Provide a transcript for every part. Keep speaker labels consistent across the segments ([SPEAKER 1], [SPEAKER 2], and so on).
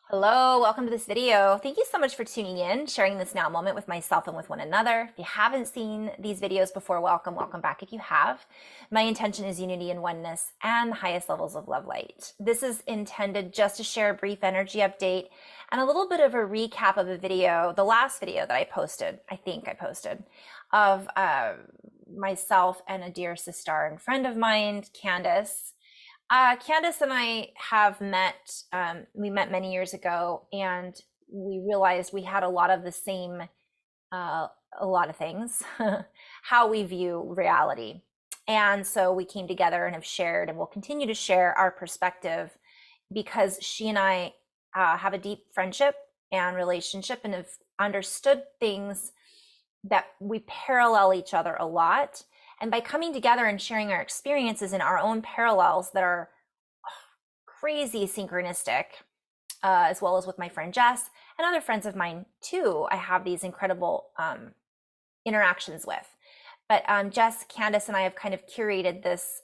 [SPEAKER 1] Hello, welcome to this video. Thank you so much for tuning in, sharing this now moment with myself and with one another. If you haven't seen these videos before, welcome back if you have. My intention is unity and oneness and the highest levels of love light. This is intended just to share a brief energy update and a little bit of a recap of a video, the last video that I posted, of myself and a dear sister and friend of mine, Kandice. Kandice and I have met, we met many years ago, and we realized we had a lot of the same, a lot of things, how we view reality. And so we came together and have shared and will continue to share our perspective because she and I have a deep friendship and relationship and have understood things that we parallel each other a lot. And by coming together and sharing our experiences in our own parallels that are crazy synchronistic, as well as with my friend Jess and other friends of mine too, I have these incredible interactions with. But Jess, Kandice, and I have kind of curated this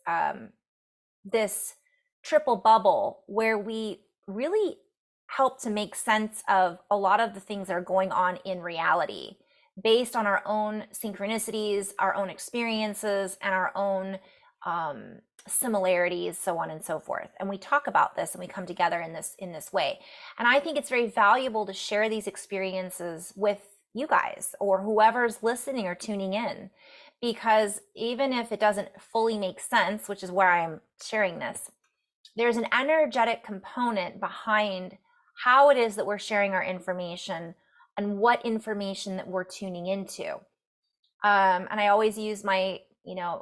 [SPEAKER 1] this triple bubble where we really help to make sense of a lot of the things that are going on in reality, based on our own synchronicities, our own experiences, and our own similarities, so on and so forth. And we talk about this and we come together in this way. And I think it's very valuable to share these experiences with you guys or whoever's listening or tuning in, because even if it doesn't fully make sense, which is where I'm sharing this, there's an energetic component behind how it is that we're sharing our information and what information that we're tuning into. And I always use my,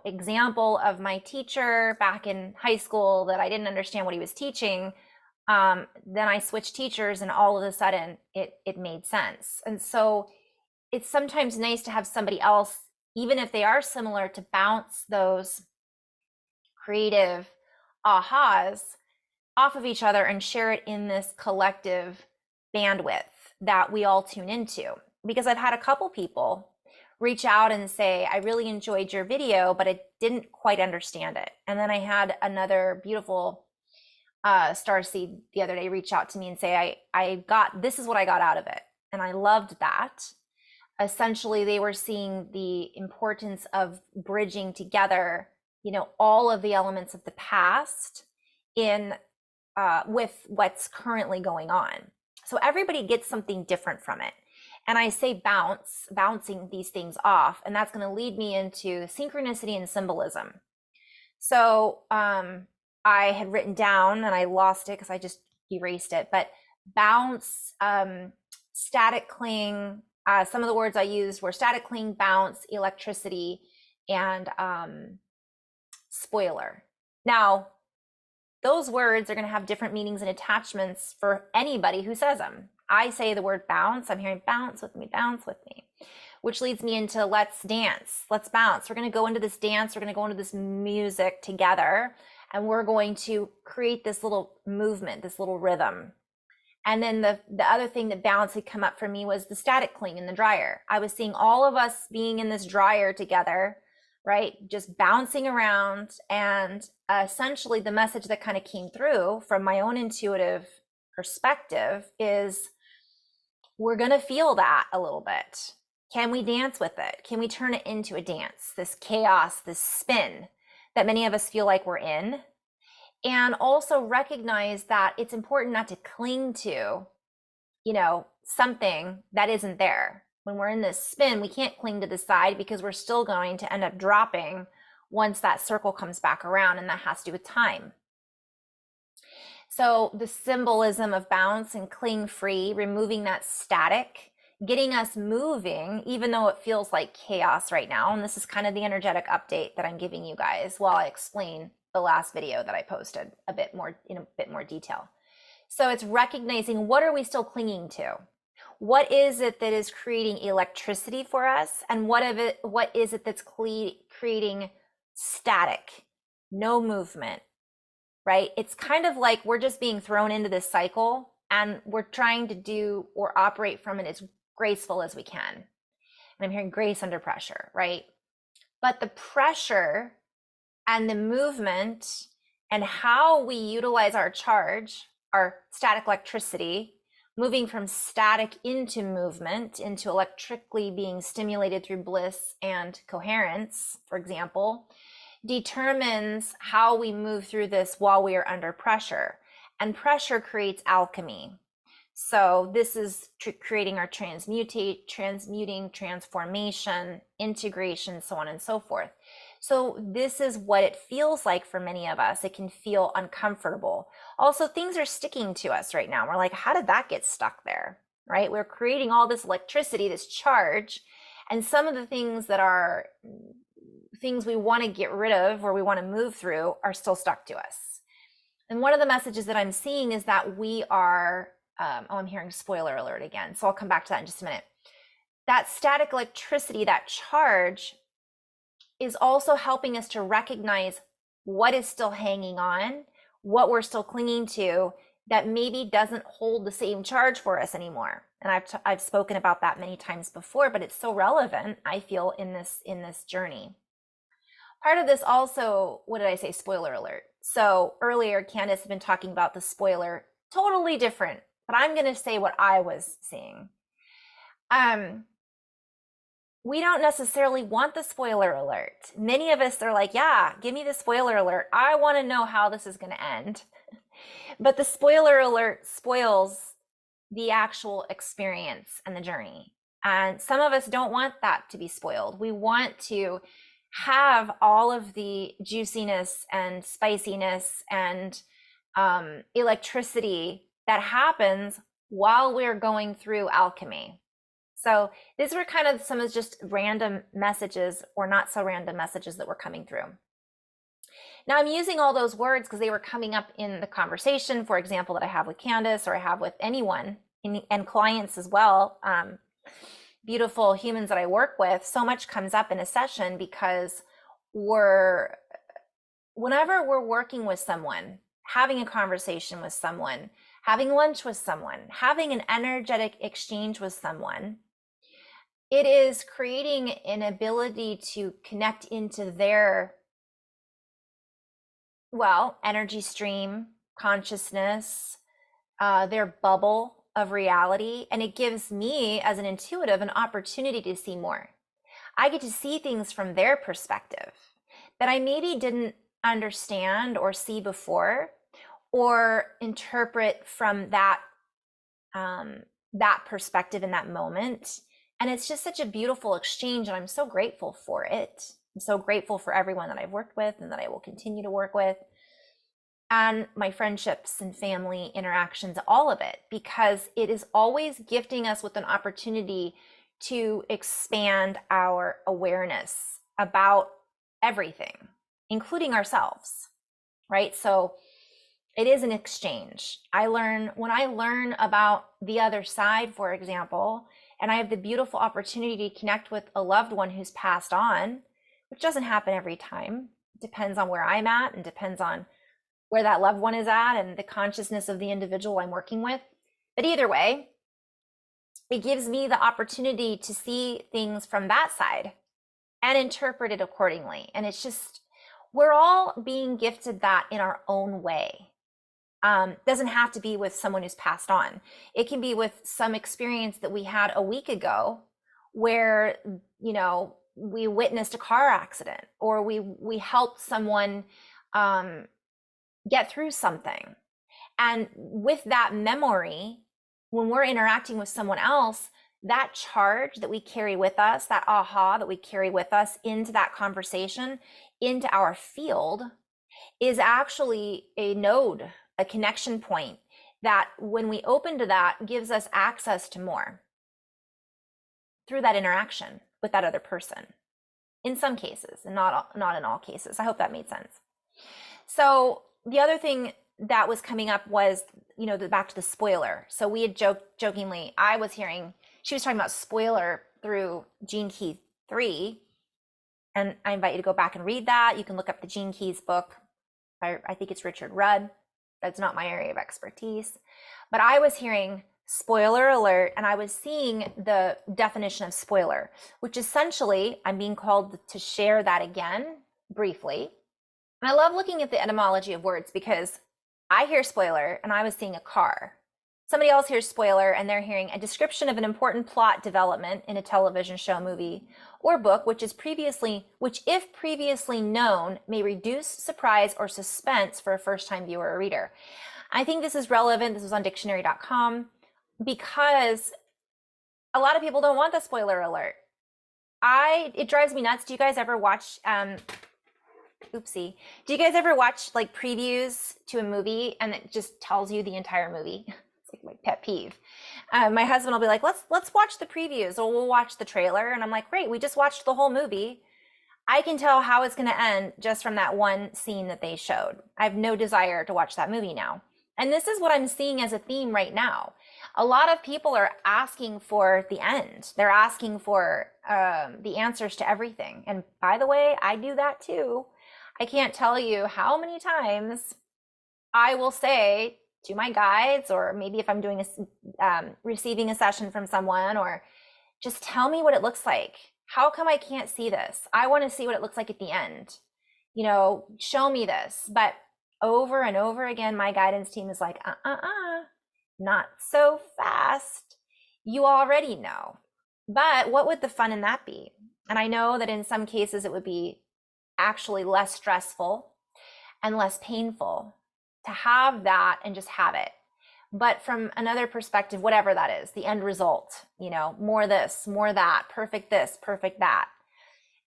[SPEAKER 1] example of my teacher back in high school that I didn't understand what he was teaching. Then I switched teachers and all of a sudden it made sense. And so it's sometimes nice to have somebody else, even if they are similar, to bounce those creative ahas off of each other and share it in this collective bandwidth that we all tune into. Because I've had a couple people reach out and say, I really enjoyed your video, but I didn't quite understand it. And then I had another beautiful starseed the other day reach out to me and say, this is what I got out of it. And I loved that. Essentially, they were seeing the importance of bridging together, all of the elements of the past in with what's currently going on. So everybody gets something different from it. And I say bouncing these things off, and that's going to lead me into synchronicity and symbolism. So I had written down, and I lost it because I just erased it, but bounce, static cling, some of the words I used were static cling, bounce, electricity, and spoiler. Now, those words are going to have different meanings and attachments for anybody who says them. I say the word bounce, I'm hearing bounce with me, which leads me into let's dance, let's bounce. We're going to go into this dance, we're going to go into this music together, and we're going to create this little movement, this little rhythm. And then the other thing that bounce had come up for me was the static cling in the dryer. I was seeing all of us being in this dryer together, right? Just bouncing around. And essentially the message that kind of came through from my own intuitive perspective is we're going to feel that a little bit. Can we dance with it? Can we turn it into a dance? This chaos, this spin that many of us feel like we're in. And also recognize that it's important not to cling to, something that isn't there. When we're in this spin, we can't cling to the side because we're still going to end up dropping once that circle comes back around, and that has to do with time. So the symbolism of bounce and cling free, removing that static, getting us moving, even though it feels like chaos right now. And this is kind of the energetic update that I'm giving you guys while I explain the last video that I posted in a bit more detail. So it's recognizing, what are we still clinging to? What is it that is creating electricity for us? And what is it that's creating static, no movement, right? It's kind of like we're just being thrown into this cycle and we're trying to do or operate from it as graceful as we can. And I'm hearing grace under pressure, right? But the pressure and the movement and how we utilize our charge, our static electricity, moving from static into movement, into electrically being stimulated through bliss and coherence, for example, determines how we move through this while we are under pressure. And pressure creates alchemy. So this is creating our transmuting, transformation, integration, so on and so forth. So this is what it feels like for many of us. It can feel uncomfortable. Also, things are sticking to us right now. We're like, how did that get stuck there? Right? We're creating all this electricity, this charge, and some of the things that are things we want to get rid of or we want to move through are still stuck to us. And one of the messages that I'm seeing is that we are, I'm hearing spoiler alert again, so I'll come back to that in just a minute. That static electricity, that charge, is also helping us to recognize what is still hanging on, what we're still clinging to that maybe doesn't hold the same charge for us anymore. And I've spoken about that many times before, but it's so relevant, I feel, in this journey. Part of this also, what did I say? Spoiler alert. So earlier, Kandice had been talking about the spoiler, totally different, but I'm going to say what I was seeing. We don't necessarily want the spoiler alert. Many of us are like, yeah, give me the spoiler alert. I want to know how this is going to end. But the spoiler alert spoils the actual experience and the journey. And some of us don't want that to be spoiled. We want to have all of the juiciness and spiciness and electricity that happens while we're going through alchemy. So these were kind of some of just random messages or not so random messages that were coming through. Now I'm using all those words because they were coming up in the conversation, for example, that I have with Kandice or I have with anyone and clients as well. Beautiful humans that I work with, so much comes up in a session because whenever we're working with someone, having a conversation with someone, having lunch with someone, having an energetic exchange with someone, it is creating an ability to connect into their, energy stream, consciousness, their bubble of reality. And it gives me, as an intuitive, an opportunity to see more. I get to see things from their perspective that I maybe didn't understand or see before, or interpret from that perspective in that moment. And it's just such a beautiful exchange, and I'm so grateful for it. I'm so grateful for everyone that I've worked with and that I will continue to work with, and my friendships and family interactions, all of it, because it is always gifting us with an opportunity to expand our awareness about everything, including ourselves, right? So it is an exchange. When I learn about the other side, for example, and I have the beautiful opportunity to connect with a loved one who's passed on, which doesn't happen every time. It depends on where I'm at and depends on where that loved one is at and the consciousness of the individual I'm working with. But either way, it gives me the opportunity to see things from that side and interpret it accordingly. And it's just, we're all being gifted that in our own way. Doesn't have to be with someone who's passed on. It can be with some experience that we had a week ago where, we witnessed a car accident, or we helped someone get through something. And with that memory, when we're interacting with someone else, that charge that we carry with us, that aha that we carry with us into that conversation, into our field, is actually a node, a connection point that when we open to that gives us access to more through that interaction with that other person, in some cases, and not in all cases. I hope that made sense. So the other thing that was coming up was, back to the spoiler. So we had jokingly, I was hearing, she was talking about spoiler through Gene Key 3. And I invite you to go back and read that. You can look up the Gene Keys book. I think it's Richard Rudd. That's not my area of expertise. But I was hearing spoiler alert, and I was seeing the definition of spoiler, which essentially, I'm being called to share that again briefly. And I love looking at the etymology of words because I hear spoiler and I was seeing a car. Somebody else hears spoiler and they're hearing a description of an important plot development in a television show, movie, or book, which if previously known, may reduce surprise or suspense for a first-time viewer or reader. I think this is relevant. This was on dictionary.com because a lot of people don't want the spoiler alert. It drives me nuts. Do you guys ever watch oopsie. Do you guys ever watch like previews to a movie and it just tells you the entire movie? It's like my pet peeve. My husband will be like, let's watch the previews, or we'll watch the trailer. And I'm like, great, we just watched the whole movie. I can tell how it's going to end just from that one scene that they showed. I have no desire to watch that movie now. And this is what I'm seeing as a theme right now. A lot of people are asking for the end. They're asking for the answers to everything. And by the way, I do that too. I can't tell you how many times I will say to my guides, or maybe if I'm doing receiving a session from someone, or just tell me what it looks like. How come I can't see this? I want to see what it looks like at the end. You know, show me this. But over and over again, my guidance team is like, not so fast. You already know. But what would the fun in that be? And I know that in some cases it would be actually less stressful and less painful to have that and just have it. But from another perspective, whatever that is, the end result, you know, more this, more that, perfect this, perfect that.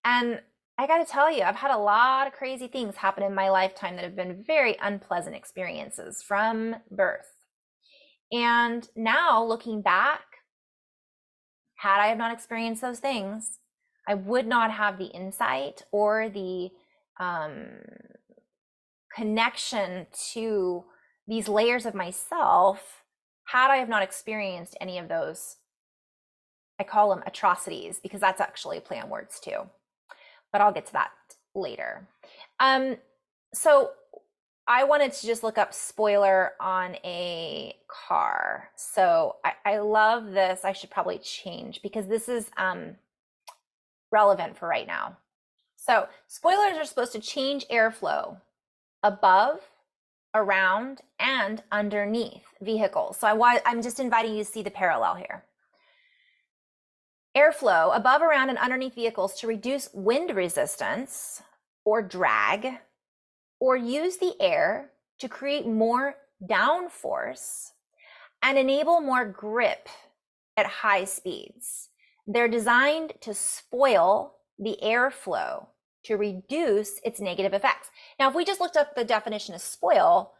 [SPEAKER 1] And I got to tell you, I've had a lot of crazy things happen in my lifetime that have been very unpleasant experiences from birth. And now looking back, had I have not experienced those things, I would not have the insight or the connection to these layers of myself had I have not experienced any of those. I call them atrocities because that's actually a play on words too, but I'll get to that later. So I wanted to just look up spoiler on a car. So I love this. I should probably change because this is relevant for right now. So spoilers are supposed to change airflow above, around, and underneath vehicles. So I'm just inviting you to see the parallel here. Airflow above, around, and underneath vehicles to reduce wind resistance or drag, or use the air to create more downforce and enable more grip at high speeds. They're designed to spoil the airflow to reduce its negative effects. Now, if we just looked up the definition of spoil,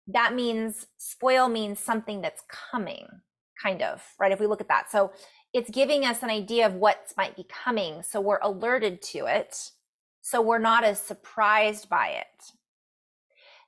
[SPEAKER 1] that means spoil means something that's coming, kind of, right? If we look at that. So it's giving us an idea of what might be coming. So we're alerted to it. So we're not as surprised by it.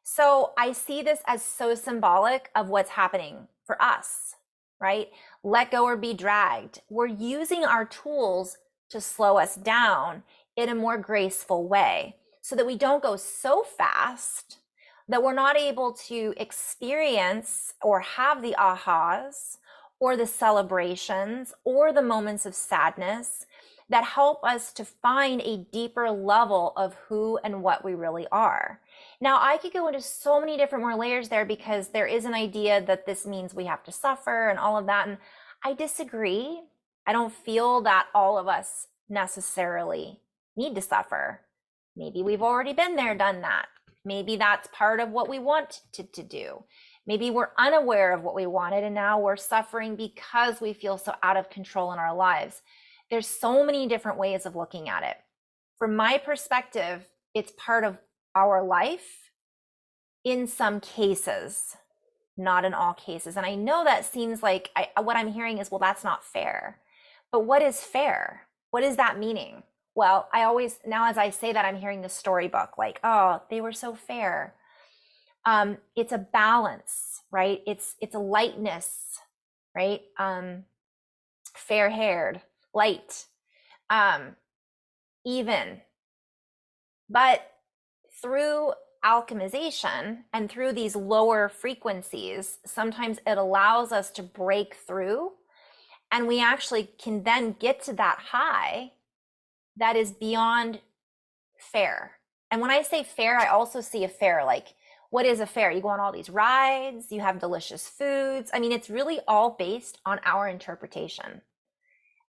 [SPEAKER 1] So I see this as so symbolic of what's happening for us, right? Let go or be dragged. We're using our tools to slow us down in a more graceful way so that we don't go so fast that we're not able to experience or have the ahas or the celebrations or the moments of sadness that help us to find a deeper level of who and what we really are. Now, I could go into so many different more layers there because there is an idea that this means we have to suffer and all of that. And I disagree. I don't feel that all of us necessarily need to suffer. Maybe we've already been there, done that. Maybe that's part of what we want to do. Maybe we're unaware of what we wanted and now we're suffering because we feel so out of control in our lives. There's so many different ways of looking at it. From my perspective, it's part of our life in some cases, not in all cases. And I know that seems like what I'm hearing is, well, that's not fair. But what is fair? What is that meaning? Well, now as I say that, I'm hearing the storybook, like, oh, they were so fair. It's a balance, right? It's a lightness, right? Fair-haired, light, even. But through alchemization and through these lower frequencies, sometimes it allows us to break through, and we actually can then get to that high that is beyond fair. And when I say fair, I also see a fair, like what is a fair? You go on all these rides, you have delicious foods. I mean, it's really all based on our interpretation,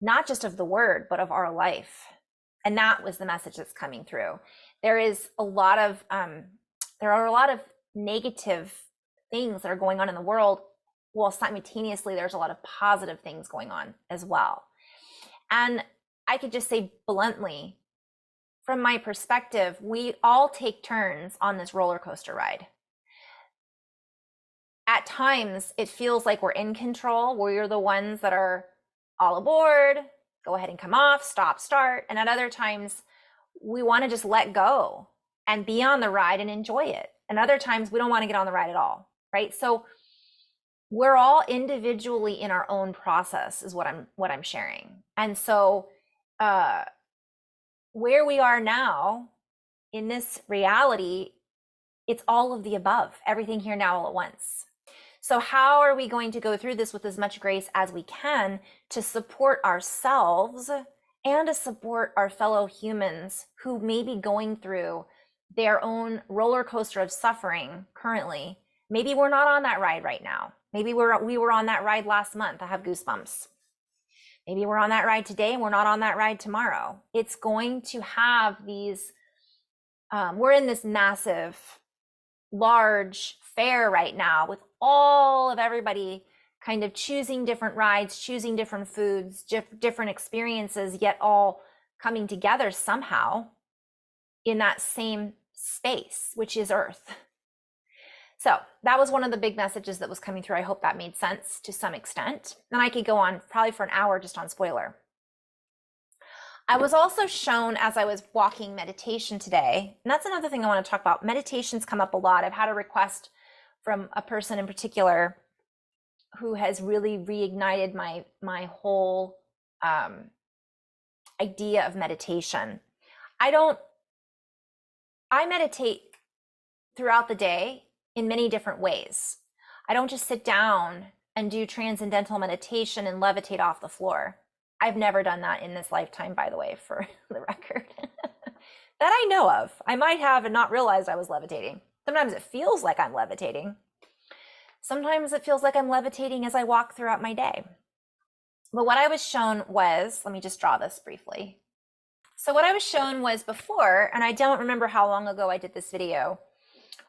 [SPEAKER 1] not just of the word, but of our life. And that was the message that's coming through. There is a lot of, there are a lot of negative things that are going on in the world, while simultaneously there's a lot of positive things going on as well. And I could just say bluntly, from my perspective, we all take turns on this roller coaster ride. At times, it feels like we're in control. We're the ones that are all aboard, go ahead and come off, stop, start. And at other times, we want to just let go and be on the ride and enjoy it. And other times, we don't want to get on the ride at all, right? So we're all individually in our own process is what I'm sharing. And so where we are now in this reality, it's all of the above, everything here now all at once. So how are we going to go through this with as much grace as we can to support ourselves and to support our fellow humans who may be going through their own roller coaster of suffering currently? Maybe we're not on that ride right now. Maybe we were on that ride last month. I have goosebumps. Maybe we're on that ride today and we're not on that ride tomorrow. It's going to have these, we're in this massive, large fair right now with all of everybody kind of choosing different rides, choosing different foods, different experiences, yet all coming together somehow in that same space, which is Earth. So that was one of the big messages that was coming through. I hope that made sense to some extent. And I could go on probably for an hour just on spoiler. I was also shown as I was walking meditation today, and that's another thing I want to talk about. Meditations come up a lot. I've had a request from a person in particular who has really reignited my whole idea of meditation. I meditate throughout the day in many different ways. I don't just sit down and do transcendental meditation and levitate off the floor. I've never done that in this lifetime, by the way, for the record. That I know of. I might have and not realized I was levitating. Sometimes it feels like I'm levitating. Sometimes it feels like I'm levitating as I walk throughout my day. But what I was shown was, let me just draw this briefly. So what I was shown was before, and I don't remember how long ago I did this video,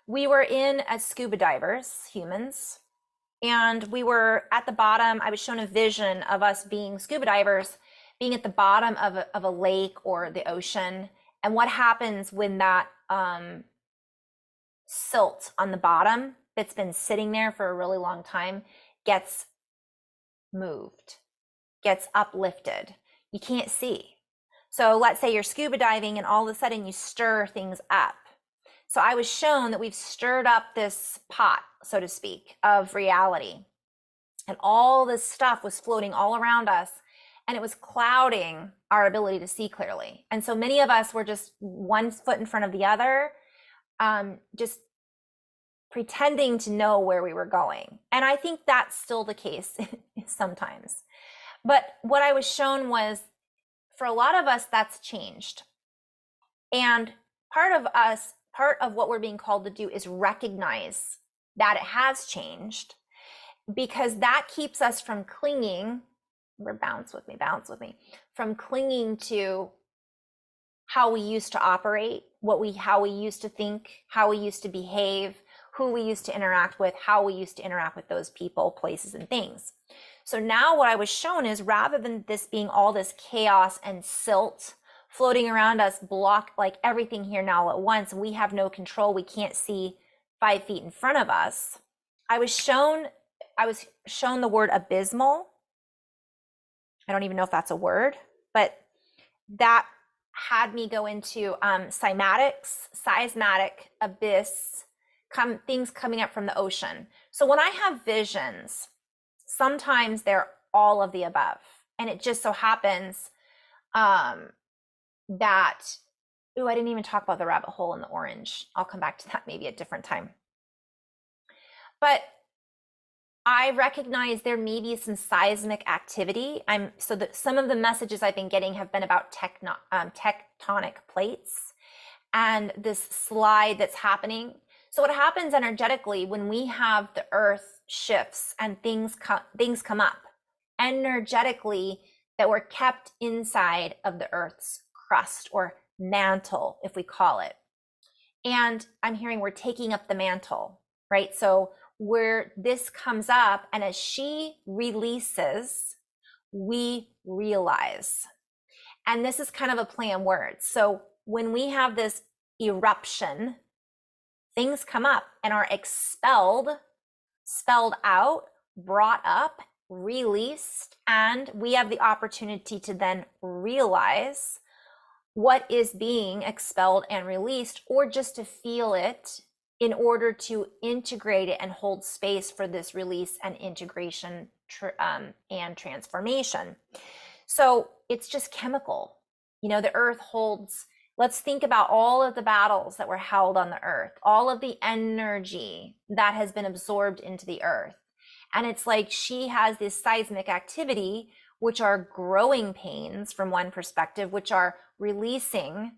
[SPEAKER 1] we were in as scuba divers, humans, and we were at the bottom. I was shown a vision of us being scuba divers, being at the bottom of a lake or the ocean, and what happens when that silt on the bottom that's been sitting there for a really long time gets moved, gets uplifted. You can't see. So let's say you're scuba diving and all of a sudden you stir things up. So I was shown that we've stirred up this pot, so to speak, of reality. And all this stuff was floating all around us, and it was clouding our ability to see clearly. And so many of us were just one foot in front of the other, just pretending to know where we were going. And I think that's still the case sometimes. But what I was shown was, for a lot of us, that's changed. And part of what we're being called to do is recognize that it has changed, because that keeps us from clinging, bounce with me, from clinging to how we used to operate, how we used to think, how we used to behave, who we used to interact with, how we used to interact with those people, places, and things. So now what I was shown is, rather than this being all this chaos and silt floating around us, block like everything here now at once, we have no control, we can't see 5 feet in front of us. I was shown the word abysmal. I don't even know if that's a word, but that had me go into seismatic, abyss, things coming up from the ocean. So when I have visions, sometimes they're all of the above. And it just so happens that, I didn't even talk about the rabbit hole in the orange. I'll come back to that maybe at a different time. But I recognize there may be some seismic activity. Some of the messages I've been getting have been about tectonic plates and this slide that's happening. So what happens energetically when we have the earth shifts and things come up energetically that were kept inside of the earth's crust or mantle, if we call it. And I'm hearing we're taking up the mantle, right? So where this comes up, and as she releases, we realize. And this is kind of a play on words. So when we have this eruption, things come up and are expelled, spelled out, brought up, released, and we have the opportunity to then realize what is being expelled and released, or just to feel it in order to integrate it and hold space for this release and integration and transformation. So it's just chemical. You know, the earth holds, let's think about all of the battles that were held on the earth, all of the energy that has been absorbed into the earth. And it's like she has this seismic activity, which are growing pains from one perspective, which are releasing,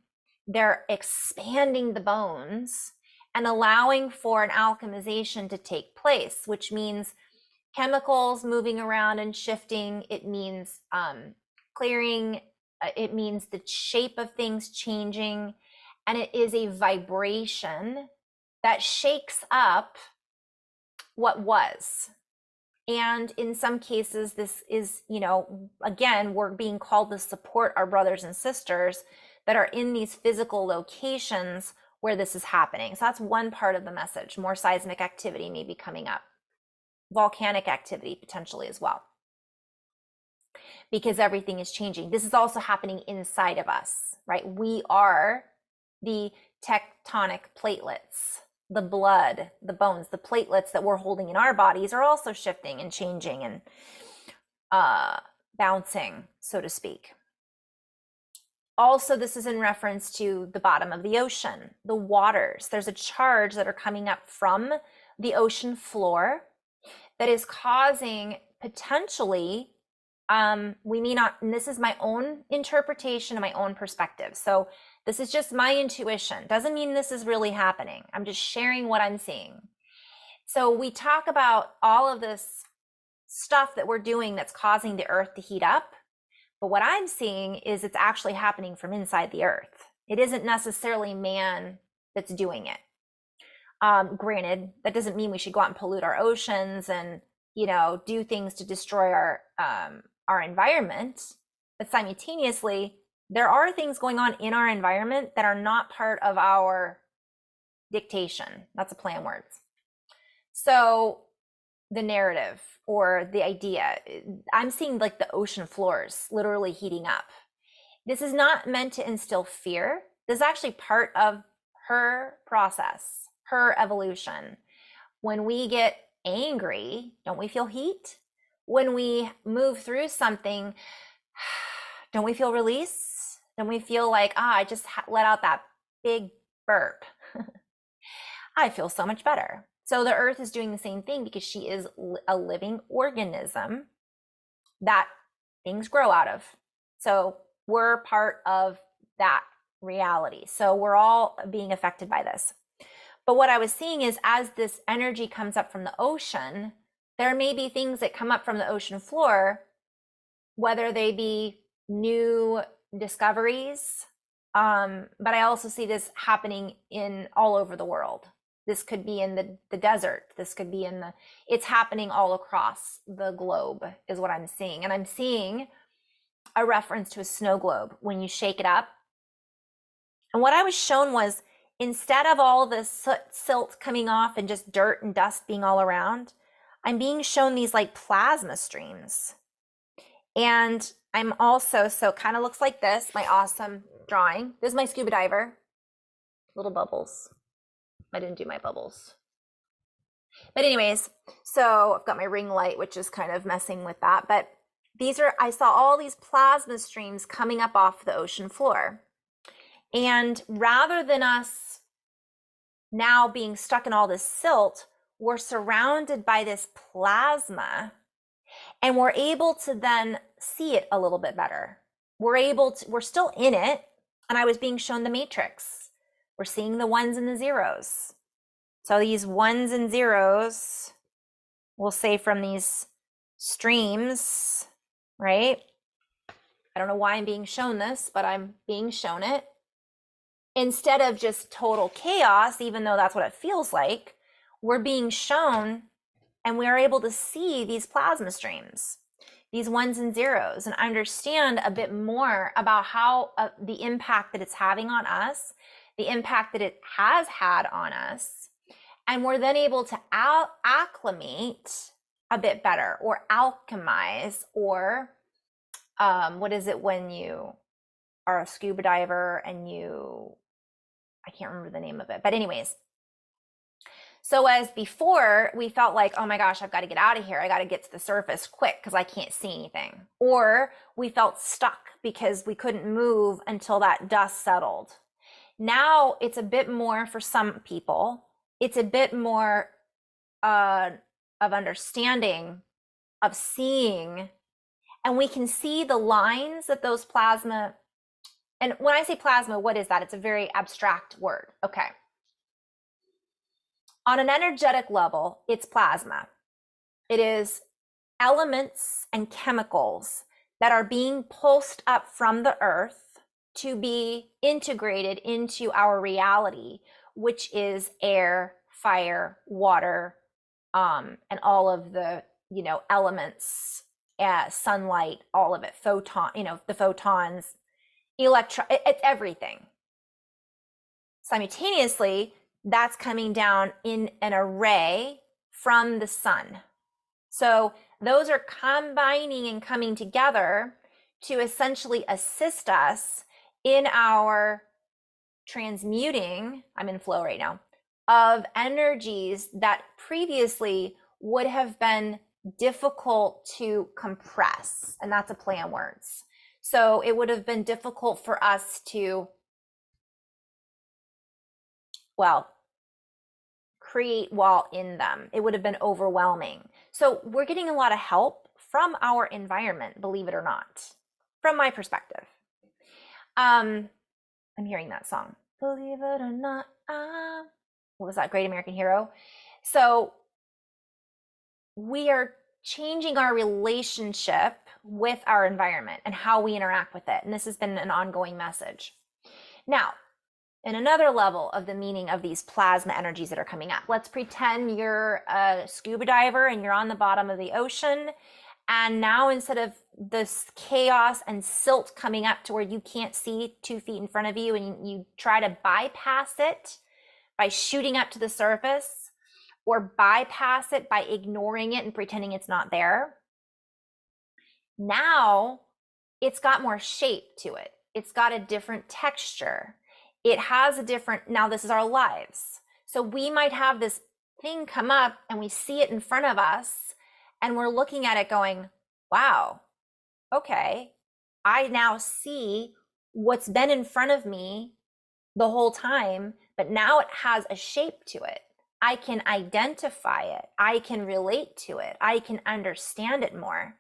[SPEAKER 1] they're expanding the bones and allowing for an alchemization to take place, which means chemicals moving around and shifting. It means clearing. It means the shape of things changing. And it is a vibration that shakes up what was. And in some cases, this is, you know, again, we're being called to support our brothers and sisters that are in these physical locations where this is happening. So that's one part of the message. More seismic activity may be coming up. Volcanic activity potentially as well, because everything is changing. This is also happening inside of us, right? We are the tectonic platelets. The blood, the bones, the platelets that we're holding in our bodies are also shifting and changing and bouncing, so to speak. Also, this is in reference to the bottom of the ocean, the waters. There's a charge that are coming up from the ocean floor that is causing potentially, we may not, and this is my own interpretation and my own perspective. So this is just my intuition. Doesn't mean this is really happening. I'm just sharing what I'm seeing. So we talk about all of this stuff that we're doing that's causing the earth to heat up. But what I'm seeing is it's actually happening from inside the earth. It isn't necessarily man that's doing it. Granted, that doesn't mean we should go out and pollute our oceans and, you know, do things to destroy our environment. But simultaneously, there are things going on in our environment that are not part of our dictation. That's a play on words. So the narrative or the idea, I'm seeing like the ocean floors literally heating up. This is not meant to instill fear. This is actually part of her process, her evolution. When we get angry, don't we feel heat? When we move through something, don't we feel release? Don't we feel like, I just let out that big burp. I feel so much better. So the earth is doing the same thing because she is a living organism that things grow out of. So we're part of that reality. So we're all being affected by this. But what I was seeing is as this energy comes up from the ocean, there may be things that come up from the ocean floor, whether they be new discoveries. But I also see this happening in all over the world. This could be in the desert. This could be in it's happening all across the globe is what I'm seeing. And I'm seeing a reference to a snow globe when you shake it up. And what I was shown was instead of all the silt coming off and just dirt and dust being all around, I'm being shown these like plasma streams. And I'm also, so it kind of looks like this, my awesome drawing. This is my scuba diver, little bubbles. I didn't do my bubbles. But anyways, so I've got my ring light, which is kind of messing with that. But these are, I saw all these plasma streams coming up off the ocean floor. And rather than us now being stuck in all this silt, we're surrounded by this plasma and we're able to then see it a little bit better. We're still in it. And I was being shown the matrix. We're seeing the ones and the zeros. So these ones and zeros, we'll say from these streams, right? I don't know why I'm being shown this, but I'm being shown it. Instead of just total chaos, even though that's what it feels like, we're being shown and we are able to see these plasma streams, these ones and zeros, and understand a bit more about how the impact that it's having on us, the impact that it has had on us. And we're then able to acclimate a bit better, or alchemize, or what is it when you are a scuba diver and I can't remember the name of it, but anyways. So as before, we felt like, oh my gosh, I've got to get out of here. I got to get to the surface quick because I can't see anything. Or we felt stuck because we couldn't move until that dust settled. Now it's a bit more, for some people, it's a bit more of understanding, of seeing, and we can see the lines that those plasma, and when I say plasma, what is that? It's a very abstract word. Okay. On an energetic level, it's plasma. It is elements and chemicals that are being pulsed up from the earth to be integrated into our reality, which is air, fire, water, and all of the, elements, sunlight, all of it, the photons, it's everything. Simultaneously, that's coming down in an array from the sun. So those are combining and coming together to essentially assist us in our transmuting, I'm in flow right now, of energies that previously would have been difficult to compress. And that's a play on words. So it would have been difficult for us to, create while in them. It would have been overwhelming. So we're getting a lot of help from our environment, believe it or not, from my perspective. I'm hearing that song. Believe it or not, what was that? Great American Hero. So we are changing our relationship with our environment and how we interact with it. And this has been an ongoing message. Now, in another level of the meaning of these plasma energies that are coming up, let's pretend you're a scuba diver and you're on the bottom of the ocean. And now, instead of this chaos and silt coming up to where you can't see 2 feet in front of you, and you try to bypass it by shooting up to the surface, or bypass it by ignoring it and pretending it's not there. Now it's got more shape to it. It's got a different texture. It has a different, now this is our lives. So we might have this thing come up and we see it in front of us and we're looking at it going, wow, okay, I now see what's been in front of me the whole time, but now it has a shape to it. I can identify it. I can relate to it. I can understand it more.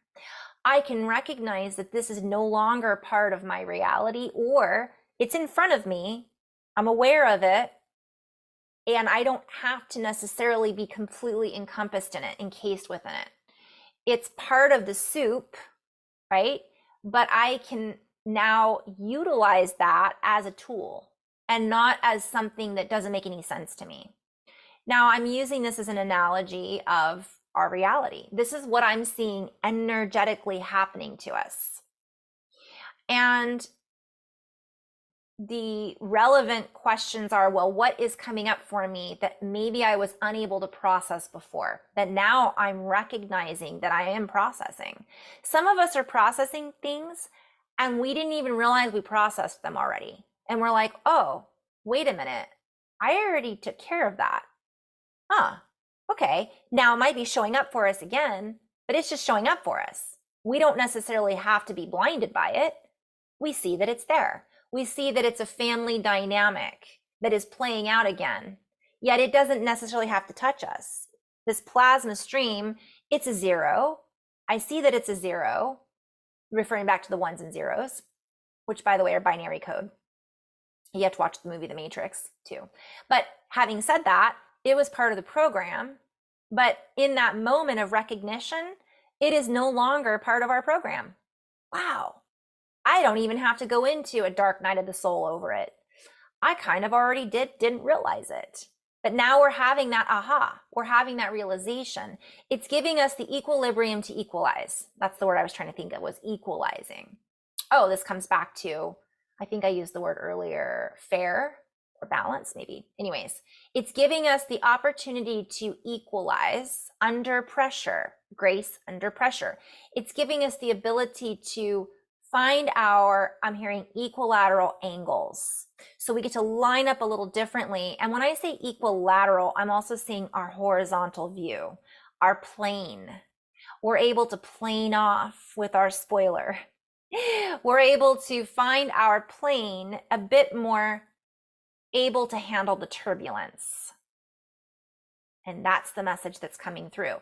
[SPEAKER 1] I can recognize that this is no longer part of my reality, or it's in front of me. I'm aware of it, and I don't have to necessarily be completely encompassed in it, encased within it. It's part of the soup, right? But I can now utilize that as a tool and not as something that doesn't make any sense to me. Now, I'm using this as an analogy of our reality. This is what I'm seeing energetically happening to us. And the relevant questions are, well, what is coming up for me that maybe I was unable to process before, that now I'm recognizing that I am processing? Some of us are processing things and we didn't even realize we processed them already. And we're like, oh, wait a minute, I already took care of that. Okay, now it might be showing up for us again, but it's just showing up for us. We don't necessarily have to be blinded by it. We see that it's there. We see that it's a family dynamic that is playing out again, yet it doesn't necessarily have to touch us. This plasma stream, it's a zero. I see that it's a zero, referring back to the ones and zeros, which, by the way, are binary code. You have to watch the movie The Matrix too. But having said that, it was part of the program, but in that moment of recognition, it is no longer part of our program. Wow. I don't even have to go into a dark night of the soul over it. I kind of already didn't realize it. But now we're having that aha, we're having that realization. It's giving us the equilibrium to equalize. That's the word I was trying to think of, was equalizing. Oh, this comes back to, I think I used the word earlier, fair or balance maybe. Anyways, it's giving us the opportunity to equalize under pressure, grace under pressure. It's giving us the ability to find our, I'm hearing equilateral angles. So we get to line up a little differently. And when I say equilateral, I'm also seeing our horizontal view, our plane. We're able to plane off with our spoiler. We're able to find our plane a bit more able to handle the turbulence. And that's the message that's coming through.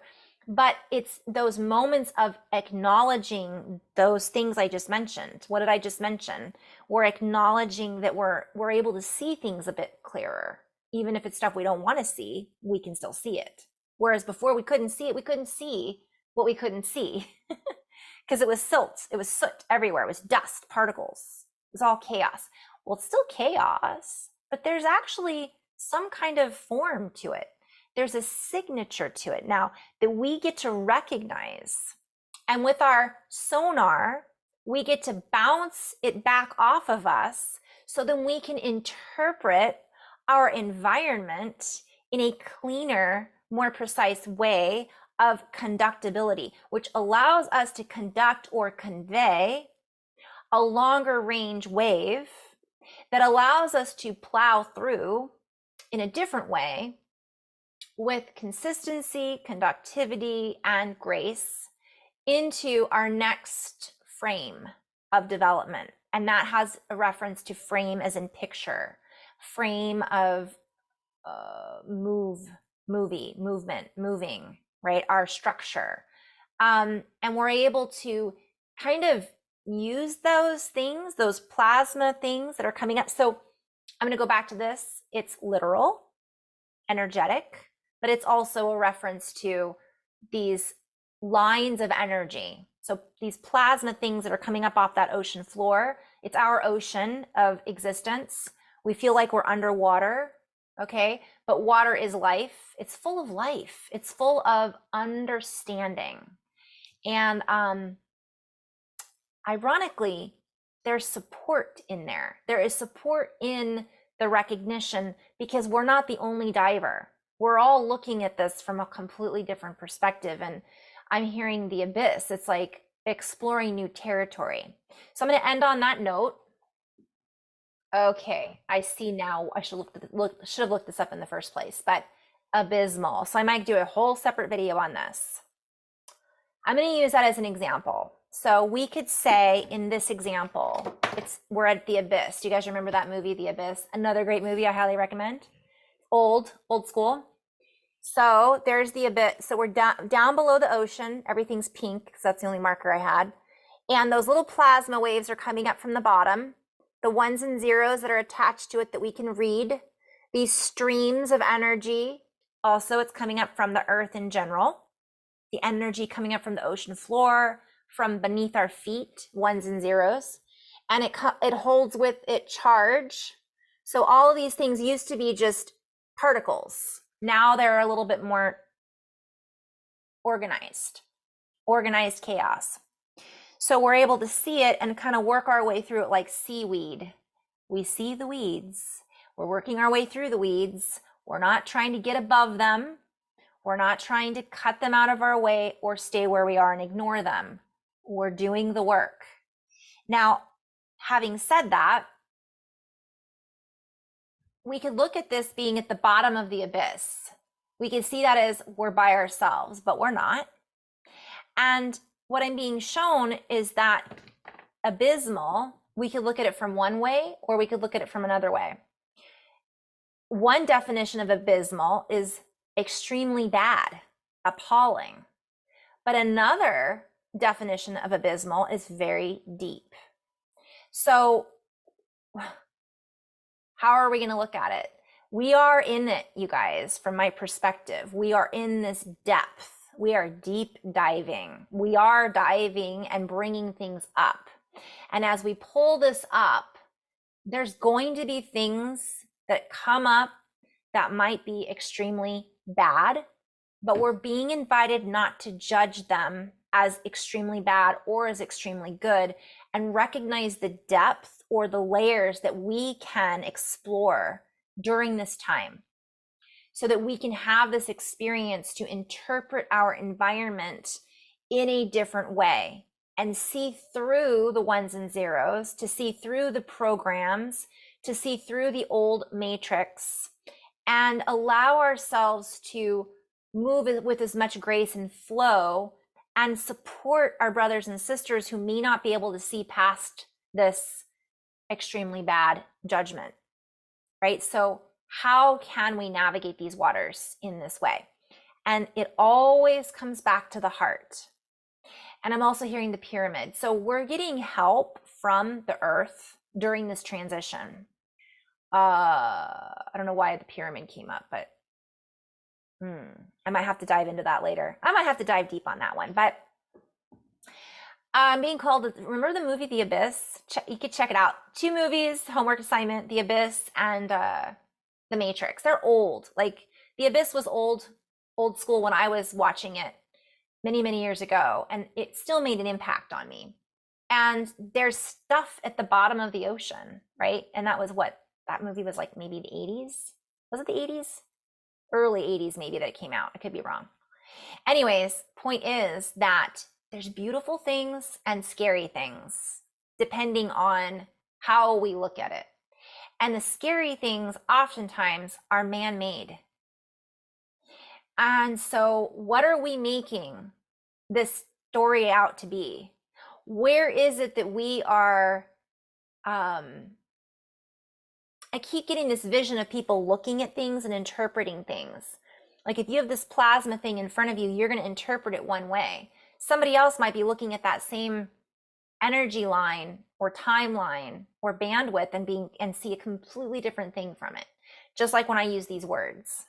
[SPEAKER 1] But it's those moments of acknowledging those things I just mentioned. What did I just mention? We're acknowledging that we're able to see things a bit clearer. Even if it's stuff we don't want to see, we can still see it. Whereas before we couldn't see it, we couldn't see what we couldn't see. Because it was silt, it was soot everywhere, it was dust, particles. It was all chaos. Well, it's still chaos, but there's actually some kind of form to it. There's a signature to it now that we get to recognize. And with our sonar, we get to bounce it back off of us so then we can interpret our environment in a cleaner, more precise way of conductibility, which allows us to conduct or convey a longer range wave that allows us to plow through in a different way with consistency, conductivity, and grace into our next frame of development. And that has a reference to frame as in picture, frame of movement, moving, right? Our structure. And we're able to kind of use those things, those plasma things that are coming up. So I'm going to go back to this. It's literal, energetic, but it's also a reference to these lines of energy. So these plasma things that are coming up off that ocean floor, it's our ocean of existence. We feel like we're underwater, okay? But water is life. It's full of life. It's full of understanding. And ironically, there's support in there. There is support in the recognition because we're not the only diver. We're all looking at this from a completely different perspective. And I'm hearing the abyss. It's like exploring new territory. So I'm going to end on that note. Okay, I see now. I should have looked this up in the first place, but abysmal. So I might do a whole separate video on this. I'm going to use that as an example. So we could say in this example, we're at the abyss. Do you guys remember that movie, The Abyss? Another great movie I highly recommend. Old school. So there's the abyss. So we're down below the ocean. Everything's pink because that's the only marker I had. And those little plasma waves are coming up from the bottom. The ones and zeros that are attached to it that we can read. These streams of energy. Also, it's coming up from the earth in general. The energy coming up from the ocean floor, from beneath our feet, ones and zeros. And it holds with it charge. So all of these things used to be just particles. Now they're a little bit more organized chaos. So we're able to see it and kind of work our way through it like seaweed. We see the weeds. We're working our way through the weeds. We're not trying to get above them. We're not trying to cut them out of our way or stay where we are and ignore them. We're doing the work. Now, having said that, we could look at this being at the bottom of the abyss. We could see that as we're by ourselves, but we're not. And what I'm being shown is that abysmal, we could look at it from one way or we could look at it from another way. One definition of abysmal is extremely bad, appalling. But another definition of abysmal is very deep. So how are we going to look at it? We are in it, you guys, from my perspective. We are in this depth. We are deep diving. We are diving and bringing things up. And as we pull this up, there's going to be things that come up that might be extremely bad, but we're being invited not to judge them as extremely bad or as extremely good, and recognize the depth or the layers that we can explore during this time, so that we can have this experience to interpret our environment in a different way and see through the ones and zeros, to see through the programs, to see through the old matrix, and allow ourselves to move with as much grace and flow, and support our brothers and sisters who may not be able to see past this extremely bad judgment, right? So how can we navigate these waters in this way? And it always comes back to the heart. And I'm also hearing the pyramid. So we're getting help from the earth during this transition. I don't know why the pyramid came up, but I might have to dive into that later. I might have to dive deep on that one, but I'm being called, remember the movie The Abyss? You could check it out. 2 movies, homework assignment, The Abyss and The Matrix. They're old. Like The Abyss was old school when I was watching it many years ago, and it still made an impact on me. And there's stuff at the bottom of the ocean, right? And that was what that movie was like, maybe the 80s. Was it the 80s? Early 80s maybe that it came out. I could be wrong. Anyways, point is that there's beautiful things and scary things depending on how we look at it. And the scary things oftentimes are man-made. And so what are we making this story out to be? Where is it that we are, I keep getting this vision of people looking at things and interpreting things. Like if you have this plasma thing in front of you, you're going to interpret it one way. Somebody else might be looking at that same energy line or timeline or bandwidth and see a completely different thing from it. Just like when I use these words.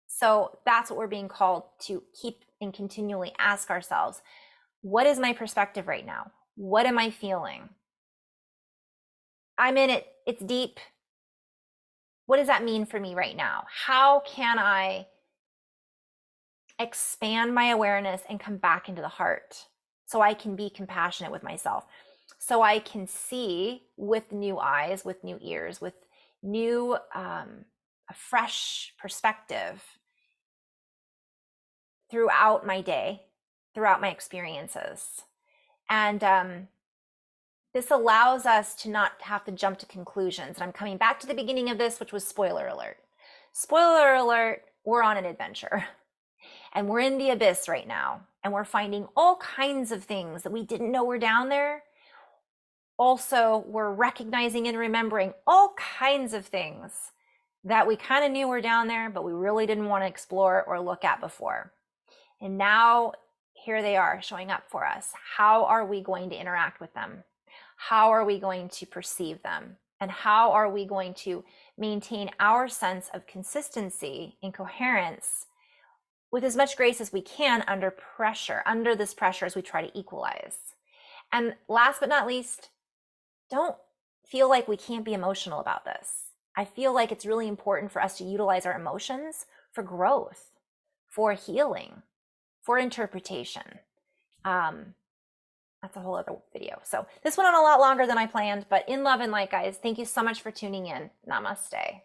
[SPEAKER 1] So that's what we're being called to keep and continually ask ourselves. What is my perspective right now? What am I feeling? I'm in it. It's deep. What does that mean for me right now? How can I expand my awareness and come back into the heart so I can be compassionate with myself, so I can see with new eyes, with new ears, with new, a fresh perspective throughout my day, throughout my experiences. And this allows us to not have to jump to conclusions. And I'm coming back to the beginning of this, which was spoiler alert. Spoiler alert, we're on an adventure. And we're in the abyss right now. And we're finding all kinds of things that we didn't know were down there. Also, we're recognizing and remembering all kinds of things that we kind of knew were down there, but we really didn't want to explore or look at before. And now here they are showing up for us. How are we going to interact with them? How are we going to perceive them? And how are we going to maintain our sense of consistency and coherence with as much grace as we can under pressure, under this pressure as we try to equalize? And last but not least, don't feel like we can't be emotional about this. I feel like it's really important for us to utilize our emotions for growth, for healing, for interpretation. That's a whole other video. So this went on a lot longer than I planned, but in love and light, guys, thank you so much for tuning in. Namaste.